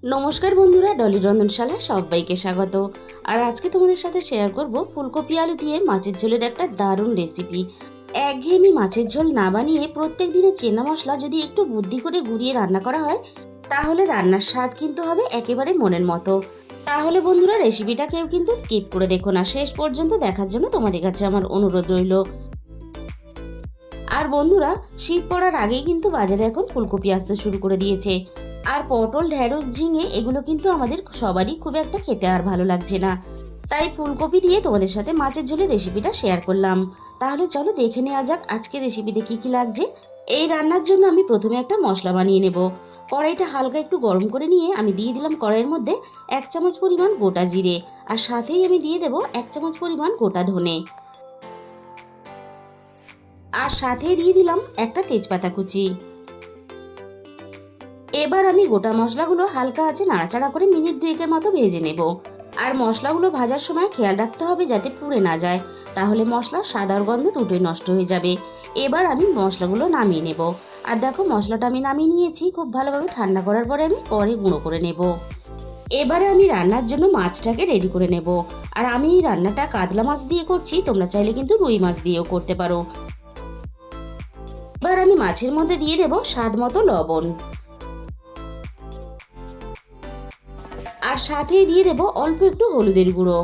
নমস্কার বন্ধুরা, ডলি রন্ধনশালায় সবাইকে স্বাগত। আর আজকে তোমাদের সাথে শেয়ার করব ফুলকপি আলু দিয়ে মাছের ঝোলের একটা দারুণ রেসিপি। একঘেয়েমি মাছের ঝোল না বানিয়ে প্রত্যেক দিনে চেনা মশলা যদি একটু বুদ্ধি করে গুঁড়িয়ে রান্না করা হয়, তাহলে রান্নার স্বাদ কিন্তু হবে একেবারে মনের মতো। তাহলে বন্ধুরা, রেসিপিটা কেউ কিন্তু স্কিপ করে দেখো না, শেষ পর্যন্ত দেখার জন্য তোমাদের কাছে আমার অনুরোধ রইল। আর বন্ধুরা, শীত পড়ার আগেই কিন্তু বাজারে এখন ফুলকপি আসতে শুরু করে দিয়েছে। আর পটল, ঢেঁড়স, ঝিঙে এগুলো কিন্তু আমাদের সবারই খুব একটা খেতে আর ভালো লাগছে না। তাই ফুলকপি দিয়ে তোমাদের সাথে মাছের ঝোলের রেসিপিটা শেয়ার করলাম। তাহলে চলো দেখে নেওয়া যাক আজকের রেসিপিতে কি কি লাগছে। এই রান্নার জন্য আমি প্রথমে একটা মশলা বানিয়ে নেব। কড়াইটা হালকা একটু গরম করে নিয়ে আমি দিয়ে দিলাম কড়াইয়ের মধ্যে 1 চামচ পরিমাণ গোটা জিরে, আর সাথেই আমি দিয়ে দেব 1 চামচ পরিমাণ গোটা ধনে, আর সাথে দিয়ে দিলাম একটা তেজপাতা কুচি। এবার আমি গোটা মশলাগুলো হালকা আছে নাড়াচাড়া করে মিনিট 2 মতো ভেজে নেব। আর মশলাগুলো ভাজার সময় খেয়াল রাখতে হবে যাতে পুড়ে না যায়, তাহলে মশলার স্বাদ আর গন্ধ দুটোই নষ্ট হয়ে যাবে। এবার আমি মশলাগুলো নামিয়ে নেব। আর দেখো, মশলাটা আমি নামিয়ে নিয়েছি। খুব ভালোভাবে ঠান্ডা করার পরে আমি পরে গুঁড়ো করে নেব। এবারে আমি রান্নার জন্য মাছটাকে রেডি করে নেব। আর আমি এই রান্নাটা কাতলা মাছ দিয়ে করছি, তোমরা চাইলে কিন্তু রুই মাছ দিয়েও করতে পারো। এবার আমি মাছের মধ্যে দিয়ে দেব স্বাদ মতো লবণ, আর সাথেই দিয়ে দেব অল্প একটু হলুদের গুঁড়ো।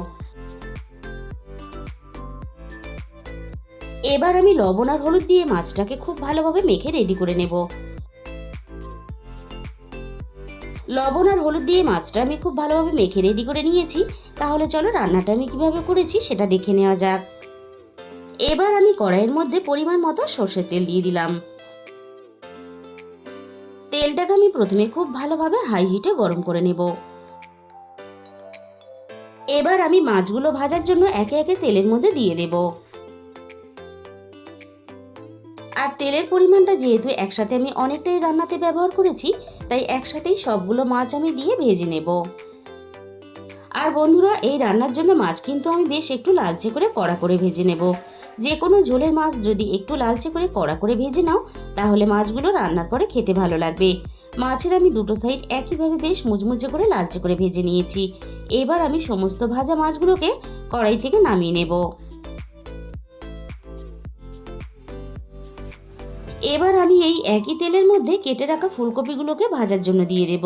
এবার আমি লবণ আর হলুদ দিয়ে মাছটাকে খুব ভালোভাবে মেখে রেডি করে নেব। লবণ আর হলুদ দিয়ে মাছটা আমি খুব ভালোভাবে মেখে রেডি করে নিয়েছি। তাহলে চলো রান্নাটা আমি কিভাবে করেছি সেটা দেখে নেওয়া যাক। এবার আমি কড়াইয়ের মধ্যে পরিমাণ মতো সর্ষের তেল দিয়ে দিলাম। তেলটাকে আমি প্রথমে খুব ভালোভাবে হাই হিটে গরম করে নেব। এবার আমি মাছগুলো ভাজার জন্য একে একে তেলের মধ্যে দিয়ে দেব। আর তেলের পরিমাণটা যেহেতু একসাথে আমি অনেকটাই রান্নাতে ব্যবহার করেছি, তাই একসাথেই সবগুলো মাছ আমি দিয়ে ভেজে নেব। আর বন্ধুরা, এই রান্নার জন্য মাছ কিন্তু আমি বেশ একটু লালচে করে কড়া করে ভেজে নেব। যে কোনো ঝোলের মাছ যদি একটু লালচে করে কড়া করে ভেজে নাও, তাহলে মাছগুলো রান্নার পরে খেতে ভালো লাগবে। মাছের আমি দুটো সাইড একইভাবে বেশ মুচমুচে করে লালচে করে ভেজে নিয়েছি। এবার আমি সমস্ত ভাজা মাছগুলোকে কড়াই থেকে নামিয়ে নেব। এবার আমি এই একই তেলের মধ্যে কেটে রাখা ফুলকপিগুলোকে ভাজার জন্য দিয়ে দেব।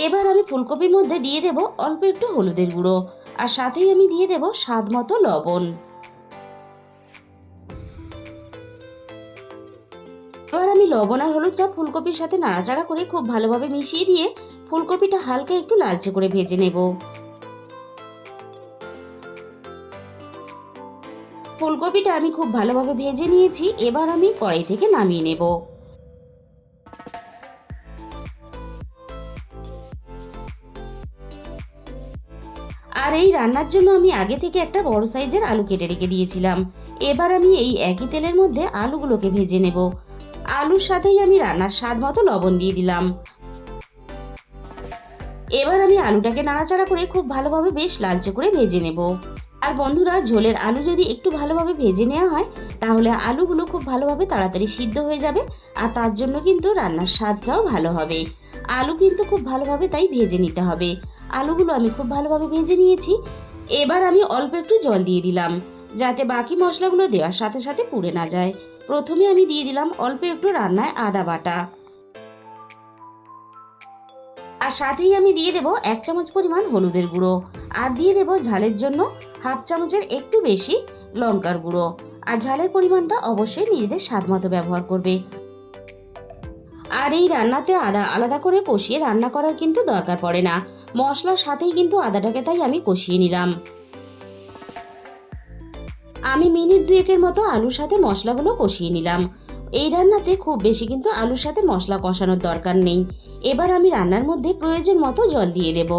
এবার আমি ফুলকপির মধ্যে দিয়ে দেব অল্প একটু হলুদের গুঁড়ো, আর সাথেই আমি দিয়ে দেব স্বাদ মতো লবণ। এবার আমি লবণ আর হলুদটা ফুলকপির সাথে নাড়াচাড়া করে খুব ভালোভাবে মিশিয়ে দিয়ে ফুলকপিটা হালকা একটু লালচে করে ভেজে নেব। ফুলকপিটা আমি খুব ভালোভাবে ভেজে নিয়েছি। এবার আমি কড়াই থেকে নামিয়ে নেব। আর এই রান্নার জন্য আমি আগে থেকে একটা বড় সাইজের আলু কেটে রেখে দিয়েছিলাম। এবার আমি এই একই তেলের মধ্যে আলুগুলোকে ভেজে নেব। আলুর সাথেই আমি রান্নার স্বাদ মতো লবণ দিয়ে দিলাম। এবার আমি আলুটাকে নাড়াচাড়া করে খুব ভালোভাবে বেশ লালচে করে ভেজে নেব। আর বন্ধুরা, ঝোলের আলু যদি একটু ভালোভাবে ভেজে নেওয়া হয়, তাহলে আলুগুলো খুব ভালোভাবে তাড়াতাড়ি সিদ্ধ হয়ে যাবে। আর তার জন্য কিন্তু রান্নার স্বাদটাও ভালো হবে। আলু কিন্তু খুব ভালোভাবে তাই ভেজে নিতে হবে। আলুগুলো আমি খুব ভালোভাবে ভেজে নিয়েছি। এবার আমি অল্প একটু জল দিয়ে দিলাম, যাতে বাকি মশলাগুলো দেওয়ার সাথে সাথে পুড়ে না যায়। প্রথমে আমি দিয়ে দিলাম অল্প একটু রান্নায় আদা বাটা, আর সাথেই আমি দিয়ে দেব 1 চামচ পরিমাণ হলুদের গুঁড়ো, আর দিয়ে দেব ঝালের জন্য হাফ চামচের একটু বেশি লঙ্কার গুঁড়ো। আর ঝালের পরিমাণটা অবশ্যই নিজেদের স্বাদ মতো ব্যবহার করবে। আর এই রান্নাতে আদা আলাদা করে কষিয়ে রান্না করার কিন্তু দরকার পড়ে না, মশলার সাথেই কিন্তু আদাটাকে তাই আমি কষিয়ে নিলাম। আমি মিনিট 2 মতো আলুর সাথে মশলাগুলো কষিয়ে নিলাম। এই রান্নাতে খুব বেশি কিন্তু আলুর সাথে মশলা কষানোর দরকার নেই। এবার আমি রান্নার মধ্যে প্রয়োজন মতো জল দিয়ে দেব।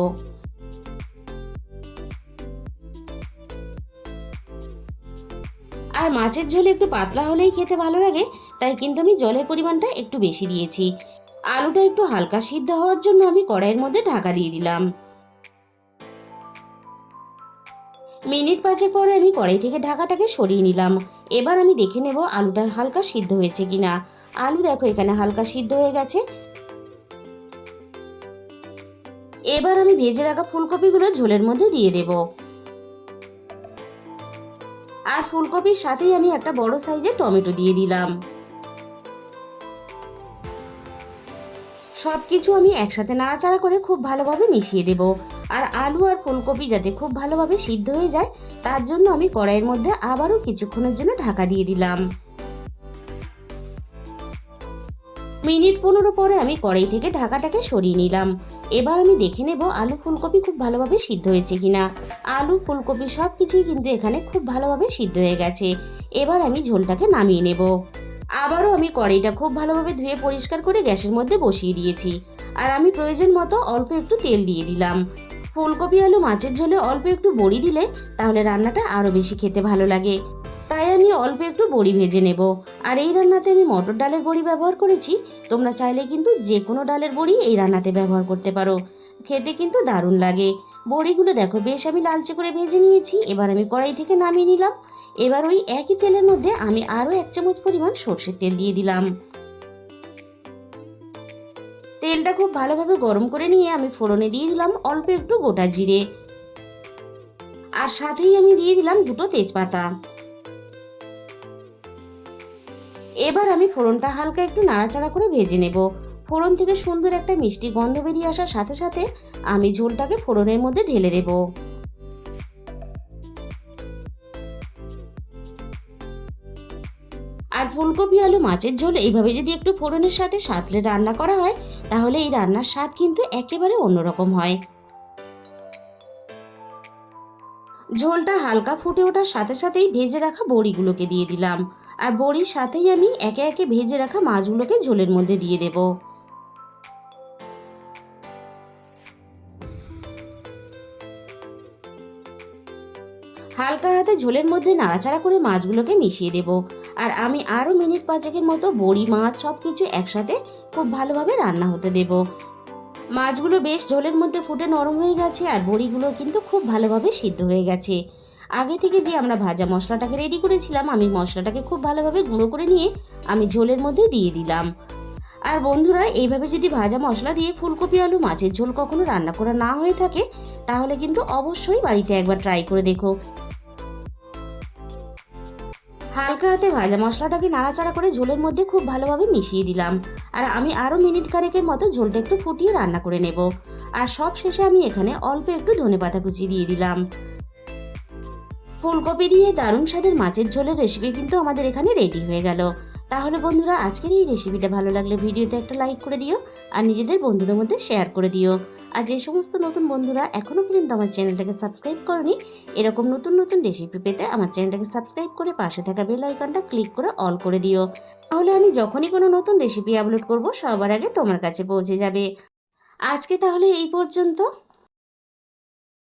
আর মাছের ঝোল একটু পাতলা হলেই খেতে ভালো লাগে, তাই কিন্তু আমি জলের পরিমাণটা একটু বেশি দিয়েছি। আলুটা একটু হালকা সিদ্ধ হওয়ার জন্য আমি কড়াইয়ের মধ্যে ঢাকা দিয়ে দিলাম। মিনিট 5 পরে আমি কড়াই থেকে ঢাকাটাকে সরিয়ে নিলাম। এবার আমি দেখে নেব আলুটা হালকা সিদ্ধ হয়েছে কিনা। আলু দেখো এখানে হালকা সিদ্ধ হয়ে গেছে। এবার আমি ভেজে রাখা ফুলকপিগুলো ঝোলের মধ্যে দিয়ে দেব। আর ফুলকপির সাথেই আমি একটা বড় সাইজের টমেটো দিয়ে দিলাম। সব কিছু আমি একসাথে নাড়াচাড়া করে খুব ভালোভাবে মিশিয়ে দেব। আর আলু আর ফুলকপি যাতে খুব ভালোভাবে সিদ্ধ হয়ে যায় তার জন্য আমি কড়াইয়ের মধ্যে আবারও কিছুক্ষণের জন্য ঢাকা দিয়ে দিলাম। মিনিট 15 পরে আমি কড়াই থেকে ঢাকাটাকে সরিয়ে নিলাম। এবার আমি দেখে নেব আলু ফুলকপি খুব ভালোভাবে সিদ্ধ হয়েছে কিনা। আলু ফুলকপি সব কিছুই কিন্তু এখানে খুব ভালোভাবে সিদ্ধ হয়ে গেছে। এবার আমি ঝোলটাকে নামিয়ে নেব। আবারও আমি কড়াইটা খুব ভালোভাবে ধুয়ে পরিষ্কার করে গ্যাসের মধ্যে বসিয়ে দিয়েছি। আর আমি প্রয়োজন মতো অল্প একটু তেল দিয়ে দিলাম। ফুলকপি আলু মাছের ঝোলে অল্প একটু বড়ি দিলে তাহলে রান্নাটা আরও বেশি খেতে ভালো লাগে। তাই আমি অল্প একটু বড়ি ভেজে নেব। আর এই রান্নাতে আমি মটর ডালের বড়ি ব্যবহার করেছি। তোমরা চাইলে কিন্তু যে কোনো ডালের বড়ি এই রান্নাতে ব্যবহার করতে পারো, খেতে কিন্তু দারুণ লাগে। বড়িগুলো দেখো বেশ আমি লালচে করে ভেজে নিয়েছি। এবার আমি কড়াই থেকে নামিয়ে নিলাম। এবার ওই একই তেলের মধ্যে আমি আরও 1 চামচ পরিমাণ সর্ষের তেল দিয়ে দিলাম। তেলটা খুব ভালোভাবে গরম করে নিয়ে আমি ফোড়নে দিয়ে দিলাম অল্প একটু গোটা জিরে। আর সাথেই আমি দিয়ে দিলাম 2টো তেজপাতা। এবার আমি ফোড়নটা হালকা একটু নাড়াচাড়া করে ভেজে নেব। ফোড়ন থেকে সুন্দর একটা মিষ্টি গন্ধ বেরিয়ে আসার সাথে সাথে আমি ঝোলটাকে ফোড়নের মধ্যে ঢেলে দেব। আর ফুলকপি আলু মাছের ঝোল এইভাবে যদি একটু ফোড়নের সাথে সাঁতলে রান্না করা হয় তাহলে এই রান্নার স্বাদ কিন্তু একেবারে অন্যরকম হয়। ঝোলটা হালকা ফুটে ওঠার সাথে সাথেই ভেজে রাখা বড়িগুলোকে দিয়ে দিলাম। আর বড়ির সাথেই আমি একে একে ভেজে রাখা মাছগুলোকে ঝোলের মধ্যে দিয়ে দেব। হালকা হাতে ঝোলের মধ্যে নাড়াচাড়া করে মাছগুলোকে মিশিয়ে দেব। আর আমি আরও মিনিট 5 মতো বড়ি মাছ সব কিছু একসাথে খুব ভালোভাবে রান্না হতে দেব। মাছগুলো বেশ ঝোলের মধ্যে ফুটে নরম হয়ে গেছে আর বড়িগুলো কিন্তু খুব ভালোভাবে সিদ্ধ হয়ে গেছে। আগে থেকে যে আমরা ভাজা মশলাটাকে রেডি করেছিলাম আমি মশলাটাকে খুব ভালোভাবে গুঁড়ো করে নিয়ে আমি ঝোলের মধ্যে দিয়ে দিলাম। আর বন্ধুরা এইভাবে যদি ভাজা মশলা দিয়ে ফুলকপি আলু মাছের ঝোল কখনো রান্না করা না হয়ে থাকে তাহলে কিন্তু অবশ্যই বাড়িতে একবার ট্রাই করে দেখো। হালকা হাতে ভাজা মশলাটাকে নাড়াচাড়া করে ঝোলের মধ্যে খুব ভালোভাবে মিশিয়ে দিলাম। আর আমি আরও মিনিট খানেকের মতো ঝোলটা একটু ফুটিয়ে রান্না করে নেব। আর সব শেষে আমি এখানে অল্প একটু ধনেপাতা কুচি দিয়ে দিলাম। ফুলকপি দিয়ে দারুণ স্বাদের মাছের ঝোলের রেসিপি কিন্তু আমাদের এখানে রেডি হয়ে গেল। তাহলে বন্ধুরা আজকের এই রেসিপিটা ভালো লাগলে ভিডিওতে একটা লাইক করে দিও আর নিজেদের বন্ধুদের মধ্যে শেয়ার করে দিও। আর যে সমস্ত নতুন বন্ধুরা এখনও পর্যন্ত আমার চ্যানেলটাকে সাবস্ক্রাইব করনি এরকম নতুন নতুন রেসিপি পেতে আমার চ্যানেলটাকে সাবস্ক্রাইব করে পাশে থাকা বেল আইকনটা ক্লিক করে অল করে দিও। তাহলে আমি যখনই কোনো নতুন রেসিপি আপলোড করব সবার আগে তোমার কাছে পৌঁছে যাবে। আজকে তাহলে এই পর্যন্ত।